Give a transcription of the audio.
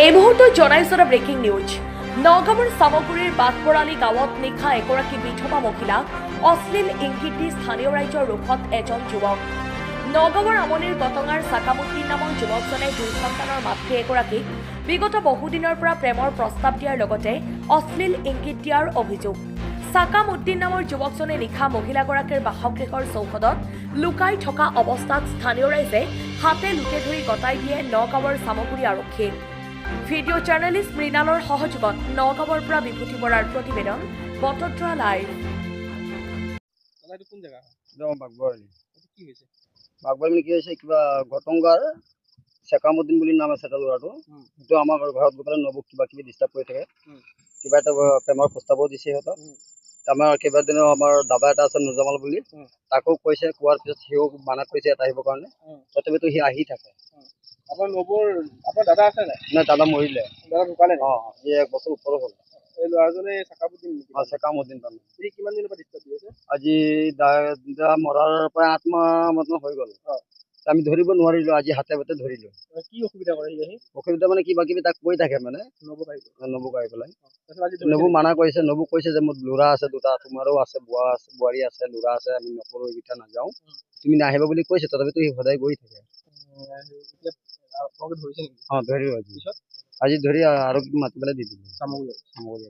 এই মুহূৰ্তত জনাইছো এটা ব্ৰেকিং নিউজ। নগাঁৱৰ চামগুৰিৰ বাটপৰালি গাঁৱত নিশা এগৰাকী বিধৱা মহিলাক অশ্লীল ইংগিত দি স্থানীয় ৰাইজৰ ৰোষত এজন যুৱক। নগাঁৱৰ আমনিৰ কটঙাৰ চাকামুদ্দিন নামৰ যুৱকজনে 2 সন্তানৰ মাতৃ এগৰাকীক বিগত বহুদিনৰ পৰা প্ৰেমৰ প্ৰস্তাৱ দিয়াৰ লগতে অশ্লীল ইংগিত দিয়াৰ অভিযোগ। চাকামুদ্দিন নামৰ যুৱকজনে নিশা মহিলাগৰাকীৰ বাসগৃহৰ চৌহদত লুকাই থকা অৱস্থাত স্থানীয় ৰাইজে হাতে লুটে ধৰি গতাই দিয়ে নগাঁৱৰ চামগুৰি আৰক্ষী। ভিডিঅ' জাৰ্নেলিষ্ট মৃণালৰ সহযোগত নগাঁৱৰ পৰা বিভূতি বৰাৰ প্ৰতিবেদন বটদ্ৰা লাইভ। বাগবাৰী কি হৈছে কিবা গটংগাৰ চেকামুদ্দিন বুলি নাম আছে এটা ল'ৰাটো। সেইটো আমাৰ ঘৰত গৈ পেলাই নবৌক কিবা কিবি ডিষ্টাৰ্ব কৰি থাকে। কিবা এটা প্ৰেমৰ প্ৰস্তাৱো দিছে সিহঁতক। আমাৰ কেইবাদিনো আমাৰ দাদা এটা আছে নুজামাল বুলি, তাকো কৈছে, কোৱাৰ পিছত সিও মানা কৰিছে এটা আহিবৰ কাৰণে। তথাপিতো সি আহি থাকে। আপোনাৰ দাদা আছে নাই? নাই, দাদা মৰিলে। দাদা ঢুকালে? এই 1 বছৰ ওপৰ হ'ল। এই ল'ৰাজনে চেকামুদ্দিন চেকামুদ্দিন পালে। সি কিমান দিনৰ পৰা ডিষ্টাৰ্ব দি আছে? আজি দাদা মৰাৰ প্ৰায় 8 মাহ হৈ গ'ল। আমি ধৰিব নোৱাৰিলো, আজি হাতে পাতে ধৰিলো। কি অসুবিধা কৰে সি? অসুবিধা মানে কিবা কিবি তাক কৈ থাকে মানে নবৌক আহি পেলাই। নবৌ মানা কৰিছে, নবৌ কৈছে যে মোৰ ল'ৰা আছে 2টা, তোমাৰো আছে, বোৱাৰী আছে, ল'ৰা আছে, আমি নকৰো, এইকেইটা নাযাওঁ, তুমি নাহিবা বুলি কৈছে। তথাপিতো সি সদায় গৈ থাকে। ধৰিলো আজি ধৰি আৰক্ষীক মাতি পেলাই দি দিলো চামগুৰি।